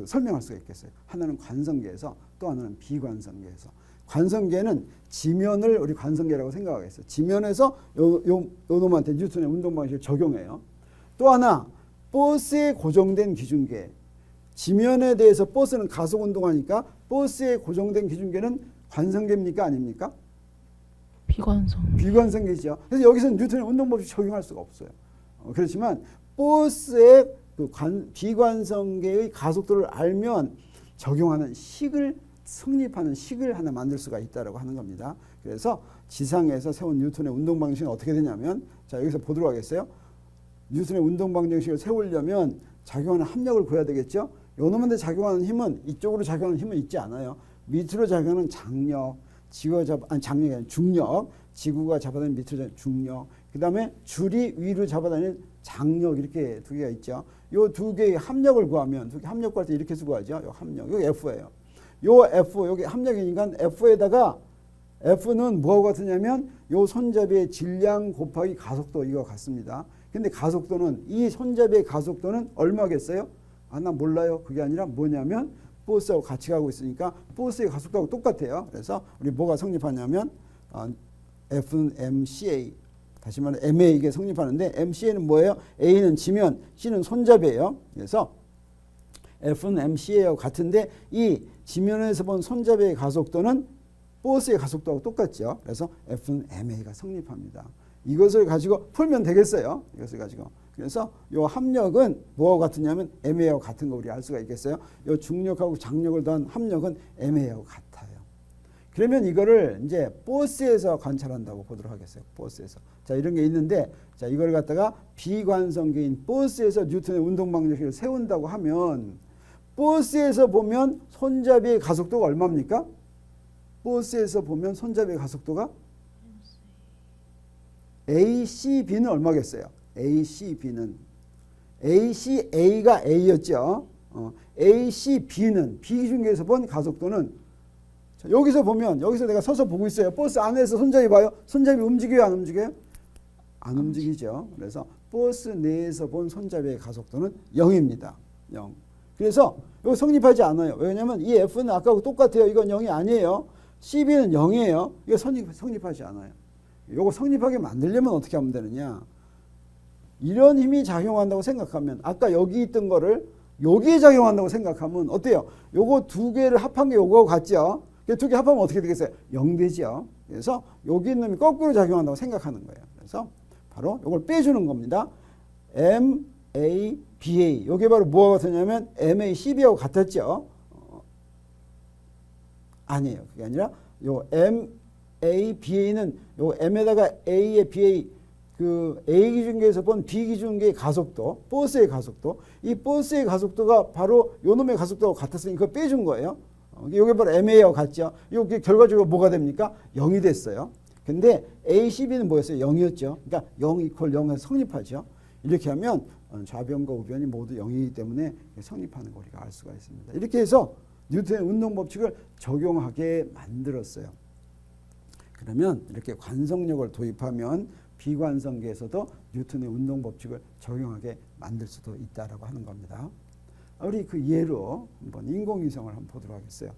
설명할 수가 있겠어요. 하나는 관성계에서 또 하나는 비관성계에서. 관성계는 지면을 우리 관성계라고 생각하겠어요. 지면에서 요 놈한테 뉴턴의 운동 방식을 적용해요. 또 하나 버스에 고정된 기준계. 지면에 대해서 버스는 가속 운동하니까 버스에 고정된 기준계는 관성계입니까? 아닙니까? 비관성계죠. 그래서 여기서는 뉴턴의 운동 방식 적용할 수가 없어요. 그렇지만 버스의 그 비관성계의 가속도를 알면 적용하는 식을 성립하는 식을 하나 만들 수가 있다라고 하는 겁니다. 그래서 지상에서 세운 뉴턴의 운동 방식은 어떻게 되냐면 자 여기서 보도록 하겠어요. 뉴턴의 운동 방정식을 세우려면 작용하는 합력을 구해야 되겠죠. 요놈한테 작용하는 힘은 이쪽으로 작용하는 힘은 있지 않아요. 밑으로 작용하는 장력, 장력이 아니라 중력, 지구가 잡아다니는 밑으로 작용하는 중력, 그 다음에 줄이 위로 잡아다니는 장력 이렇게 두 개가 있죠. 요 두 개의 합력을 구하면 합력 구할 때 이렇게 구하죠. 요 합력, 요 F예요. 요 F 여기 합력이니까 F에다가 F는 뭐하고 같으냐면 요 손잡이의 질량 곱하기 가속도 이거 같습니다. 근데 가속도는 이 손잡이의 가속도는 얼마겠어요? 아, 나 몰라요. 그게 아니라 뭐냐면 포스하고 같이 가고 있으니까 포스의 가속도하고 똑같아요. 그래서 우리 뭐가 성립하냐면 F는 MCA 다시 말해 MA가 성립하는데 MCA는 뭐예요? A는 지면 C는 손잡이에요. 그래서 F는 MCA하고 같은데 이 지면에서 본 손잡이의 가속도는 포스의 가속도하고 똑같죠. 그래서 F는 MA가 성립합니다. 이것을 가지고 풀면 되겠어요. 이것을 가지고. 그래서 이 합력은 뭐하고 같으냐면 MA하고 같은 거 우리 알 수가 있겠어요. 이 중력하고 장력을 더한 합력은 MA하고 같아요. 그러면 이거를 이제 포스에서 관찰한다고 보도록 하겠어요. 포스에서. 자, 이런 게 있는데 자, 이걸 갖다가 비관성계인 포스에서 뉴턴의 운동 방정식을 세운다고 하면 포스에서 보면 손잡이의 가속도가 얼마입니까? 포스에서 보면 손잡이의 가속도가 ACB는 얼마겠어요? ACB는 ACA가 A였죠. ACB는 비기준계에서 본 가속도는 자, 여기서 보면 여기서 내가 서서 보고 있어요. 버스 안에서 손잡이 봐요. 손잡이 움직여요? 안 움직여요? 안 움직이죠. 그래서 버스 내에서 본 손잡이의 가속도는 0입니다. 0. 그래서 이거 성립하지 않아요. 왜냐하면 이 F는 아까하고 똑같아요. 이건 0이 아니에요. CB는 0이에요. 이거 성립하지 않아요. 이거 성립하게 만들려면 어떻게 하면 되느냐. 이런 힘이 작용한다고 생각하면 아까 여기 있던 거를 여기에 작용한다고 생각하면 어때요? 요거 두 개를 합한 게 요거하고 같죠? 두 개 합하면 어떻게 되겠어요? 0 되죠. 그래서 여기 있는 놈이 거꾸로 작용한다고 생각하는 거예요. 그래서 바로 요걸 빼주는 겁니다. MABA 요게 바로 뭐가 같으냐면 MACB하고 같았죠? 아니에요. 그게 아니라 요 MABA는 요 M에다가 A의 BA 그 A 기준계에서 본 B 기준계의 가속도, 포스의 가속도, 이 포스의 가속도가 바로 요 놈의 가속도하고 같았으니 그거 빼준 거예요. 이게 바로 MA하고 같죠. 이게 결과적으로 뭐가 됩니까? 0이 됐어요. 근데 ACB는 뭐였어요? 0이었죠. 그러니까 0 이퀄 0에서 성립하죠. 이렇게 하면 좌변과 우변이 모두 0이기 때문에 성립하는 거 우리가 알 수가 있습니다. 이렇게 해서 뉴턴의 운동 법칙을 적용하게 만들었어요. 그러면 이렇게 관성력을 도입하면 비관성계에서도 뉴턴의 운동 법칙을 적용하게 만들 수도 있다라고 하는 겁니다. 우리 그 예로 한번 인공위성을 한번 보도록 하겠어요.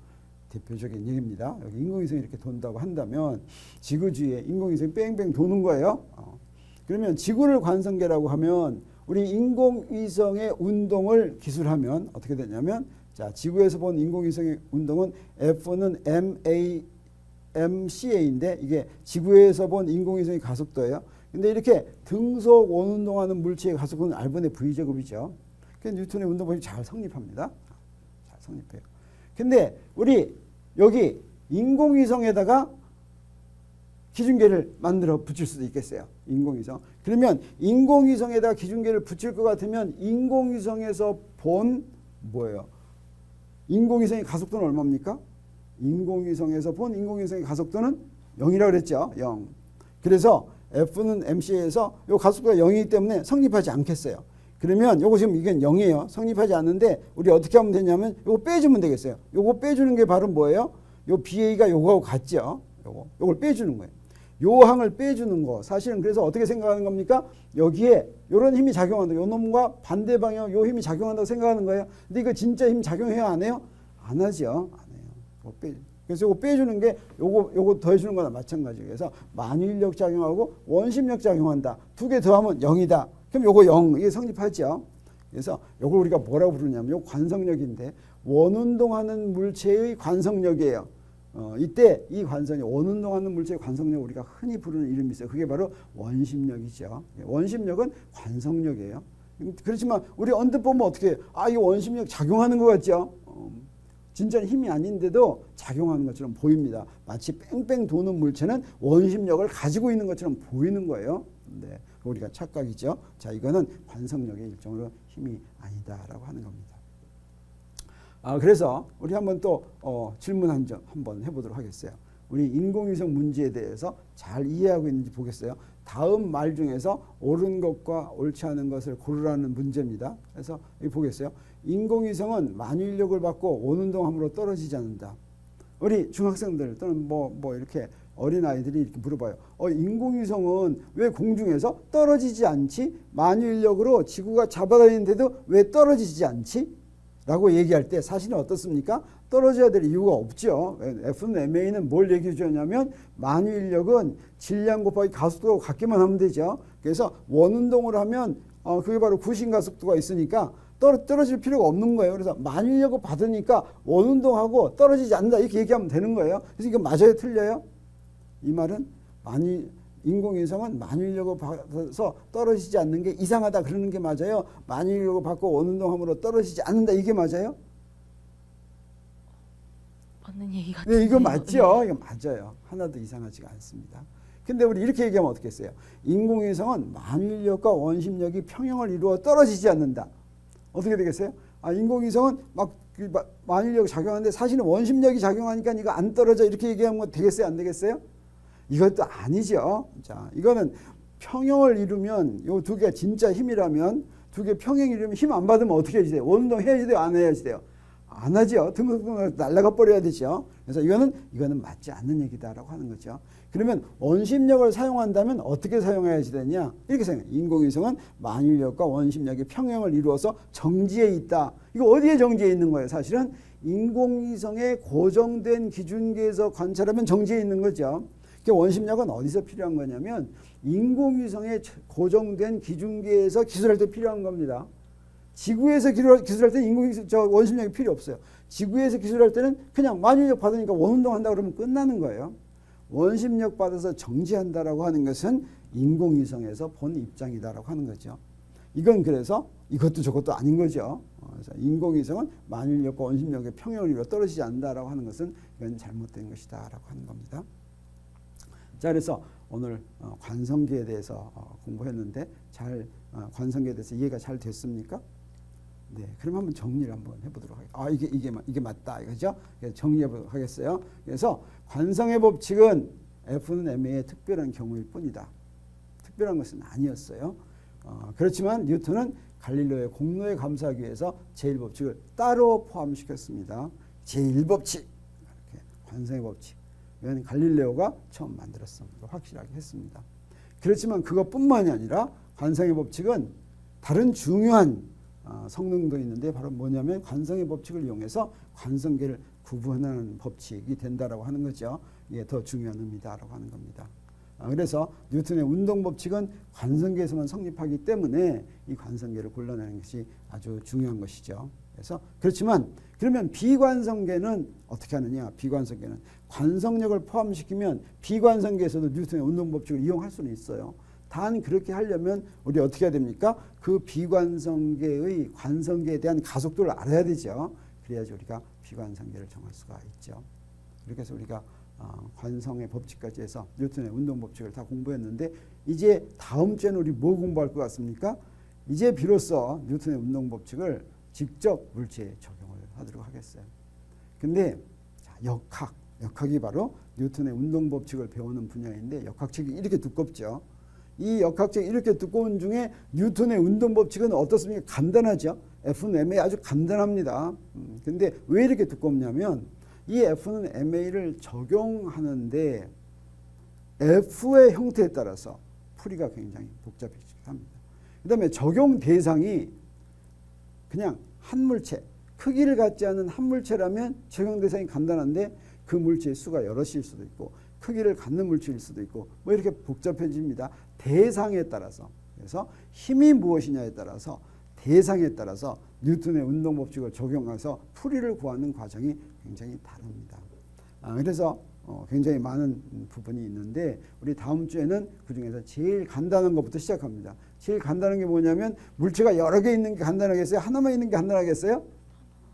대표적인 얘기입니다. 여기 인공위성이 이렇게 돈다고 한다면 지구 주위에 인공위성이 뺑뺑 도는 거예요. 그러면 지구를 관성계라고 하면 우리 인공위성의 운동을 기술하면 어떻게 되냐면 자, 지구에서 본 인공위성의 운동은 F는 MCA인데 이게 지구에서 본 인공위성의 가속도예요. 근데 이렇게 등속 원운동하는 물체의 가속도는 R분의 V제곱이죠. 그래서 뉴턴의 운동법이 잘 성립합니다. 잘 성립해요. 근데 우리 여기 인공위성에다가 기준계를 만들어 붙일 수도 있겠어요. 인공위성. 그러면 인공위성에다가 기준계를 붙일 것 같으면 인공위성에서 본 뭐예요? 인공위성의 가속도는 얼마입니까? 인공위성에서 본 인공위성의 가속도는 0이라고 그랬죠. 0. 그래서 F는 MC에서 이 가속도가 0이기 때문에 성립하지 않겠어요. 그러면 요거 지금 이건 0이에요. 성립하지 않는데 우리 어떻게 하면 되냐면 요거 빼주면 되겠어요. 요거 빼주는 게 바로 뭐예요? 요 BA가 요거하고 같죠. 요걸 빼주는 거예요. 요 항을 빼주는 거. 사실은 그래서 어떻게 생각하는 겁니까? 여기에 요런 힘이 작용한다. 요 놈과 반대 방향 요 힘이 작용한다고 생각하는 거예요. 근데 이거 진짜 힘 작용해요? 안 해요? 안 하죠. 안 해요. 그래서 요거 빼주는 게 요거 더해주는 거나 마찬가지예요. 그래서 만유인력 작용하고 원심력 작용한다. 두 개 더하면 0이다. 그럼 요거 0 이게 성립하죠. 그래서 요걸 우리가 뭐라고 부르냐면 요 관성력인데 원운동하는 물체의 관성력이에요. 이때 이 관성력 원운동하는 물체의 관성력 우리가 흔히 부르는 이름이 있어요. 그게 바로 원심력이죠. 원심력은 관성력이에요. 그렇지만 우리 언뜻 보면 어떻게 해요? 아, 이 원심력 작용하는 것 같죠? 진짜는 힘이 아닌데도 작용하는 것처럼 보입니다. 마치 뺑뺑 도는 물체는 원심력을 가지고 있는 것처럼 보이는 거예요. 네, 우리가 착각이죠. 자, 이거는 관성력의 일종으로 힘이 아니다라고 하는 겁니다. 그래서 우리 한번 또 질문 한번 해보도록 하겠어요. 우리 인공위성 문제에 대해서 잘 이해하고 있는지 보겠어요. 다음 말 중에서 옳은 것과 옳지 않은 것을 고르라는 문제입니다. 그래서 여기 보겠어요. 인공위성은 만유인력을 받고 원운동함으로 떨어지지 않는다. 우리 중학생들 또는 뭐 이렇게 어린 아이들이 이렇게 물어봐요. 인공위성은 왜 공중에서 떨어지지 않지? 만유인력으로 지구가 잡아다니는데도 왜 떨어지지 않지? 라고 얘기할 때 사실은 어떻습니까? 떨어져야 될 이유가 없죠. F는 MA는 뭘 얘기해 주냐면 만유인력은 질량 곱하기 가속도가 같기만 하면 되죠. 그래서 원운동을 하면 그게 바로 구신가속도가 있으니까 떨어질 필요가 없는 거예요. 그래서 만유인력을 받으니까 원운동하고 떨어지지 않는다 이렇게 얘기하면 되는 거예요. 그래서 이거 맞아요? 틀려요? 이 말은 인공위성은 만유인력을 받아서 떨어지지 않는 게 이상하다 그러는 게 맞아요? 만유인력을 받고 원운동함으로 떨어지지 않는다 이게 맞아요? 맞는 얘기 같은데요. 네, 이거 맞죠? 이거 맞아요. 하나도 이상하지가 않습니다. 근데 우리 이렇게 얘기하면 어떻겠어요? 인공위성은 만유인력과 원심력이 평형을 이루어 떨어지지 않는다. 어떻게 되겠어요? 인공위성은 만유인력이 작용하는데 사실은 원심력이 작용하니까 이거 안 떨어져 이렇게 얘기하면 되겠어요? 안 되겠어요? 이것도 아니죠. 자, 이거는 평형을 이루면 요 두 개가 진짜 힘이라면 두 개 평형을 이루면 힘 안 받으면 어떻게 해야지 돼요? 원운동 해야지 돼요? 안 해야지 돼요? 안 하죠. 등등등 날아가 버려야 되죠. 그래서 이거는 맞지 않는 얘기다라고 하는 거죠. 그러면 원심력을 사용한다면 어떻게 사용해야지 되냐? 이렇게 생각해요. 인공위성은 만유인력과 원심력의 평형을 이루어서 정지에 있다. 이거 어디에 정지에 있는 거예요? 사실은 인공위성의 고정된 기준계에서 관찰하면 정지에 있는 거죠. 원심력은 어디서 필요한 거냐면 인공위성의 고정된 기준계에서 기술할 때 필요한 겁니다. 지구에서 기술할 때는 원심력이 필요 없어요. 지구에서 기술할 때는 그냥 만유인력 받으니까 원운동 한다 그러면 끝나는 거예요. 원심력 받아서 정지한다라고 하는 것은 인공위성에서 본 입장이다라고 하는 거죠. 이건 그래서 이것도 저것도 아닌 거죠. 그래서 인공위성은 만유인력과 원심력의 평형을 이루어 떨어지지 않는다라고 하는 것은 이건 잘못된 것이다라고 하는 겁니다. 자, 그래서 오늘 관성기에 대해서 공부했는데 관성기에 대해서 이해가 잘 됐습니까? 네, 그럼 한번 정리를 한번 해보도록 하겠습니다. 이게 맞다 이거죠? 정리해보도록 하겠어요. 그래서 관성의 법칙은 F는 MA의 특별한 경우일 뿐이다. 특별한 것은 아니었어요. 그렇지만 뉴턴은 갈릴레오의 공로에 감사하기 위해서 제1법칙을 따로 포함시켰습니다. 제1법칙, 이렇게 관성의 법칙. 이건 갈릴레오가 처음 만들었습니다. 확실하게 했습니다. 그렇지만 그것뿐만이 아니라 관성의 법칙은 다른 중요한 성능도 있는데 바로 뭐냐면 관성의 법칙을 이용해서 관성계를 구분하는 법칙이 된다라고 하는 거죠. 이게 더 중요한 의미다라고 하는 겁니다. 그래서 뉴턴의 운동 법칙은 관성계에서만 성립하기 때문에 이 관성계를 골라내는 것이 아주 중요한 것이죠. 그래서 그렇지만 그러면 비관성계는 어떻게 하느냐? 비관성계는 관성력을 포함시키면 비관성계에서도 뉴턴의 운동 법칙을 이용할 수는 있어요. 단 그렇게 하려면 우리 어떻게 해야 됩니까? 그 비관성계의 관성계에 대한 가속도를 알아야 되죠. 그래야지 우리가 비관성계를 정할 수가 있죠. 이렇게 해서 우리가 관성의 법칙까지 해서 뉴턴의 운동 법칙을 다 공부했는데 이제 다음 주에는 우리 뭐 공부할 것 같습니까? 이제 비로소 뉴턴의 운동 법칙을 직접 물체에 적용을 하도록 하겠어요. 근데 역학이 바로 뉴턴의 운동 법칙을 배우는 분야인데 역학책이 이렇게 두껍죠. 이 역학책이 이렇게 두꺼운 중에 뉴턴의 운동 법칙은 어떻습니까? 간단하죠. F는 MA 아주 간단합니다. 근데 왜 이렇게 두껍냐면 이 F는 MA를 적용하는데 F의 형태에 따라서 풀이가 굉장히 복잡해지게 합니다. 그 다음에 적용 대상이 그냥 한 물체, 크기를 갖지 않은 한 물체라면 적용 대상이 간단한데 그 물체의 수가 여럿일 수도 있고 크기를 갖는 물체일 수도 있고 뭐 이렇게 복잡해집니다. 대상에 따라서. 그래서 힘이 무엇이냐에 따라서 대상에 따라서 뉴턴의 운동 법칙을 적용해서 풀이를 구하는 과정이 굉장히 다릅니다. 그래서 굉장히 많은 부분이 있는데 우리 다음 주에는 그중에서 제일 간단한 것부터 시작합니다. 제일 간단한 게 뭐냐면 물체가 여러 개 있는 게 간단하겠어요? 하나만 있는 게 간단하겠어요?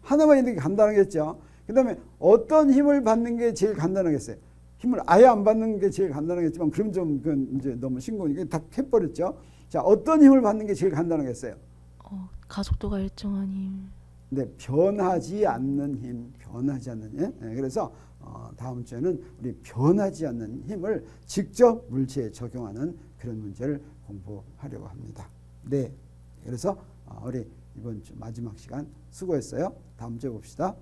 하나만 있는 게 간단하겠죠. 그다음에 어떤 힘을 받는 게 제일 간단하겠어요? 힘을 아예 안 받는 게 제일 간단하겠지만 그럼 좀 그건 이제 너무 신고니까 다 해버렸죠. 자, 어떤 힘을 받는 게 제일 간단하겠어요? 가속도가 일정한 힘. 네, 변하지 않는 힘, 변하지 않는 힘. 네, 그래서 다음 주에는 우리 변하지 않는 힘을 직접 물체에 적용하는 그런 문제를 공부하려고 합니다. 네, 그래서 우리 이번 주 마지막 시간 수고했어요. 다음 주에 봅시다.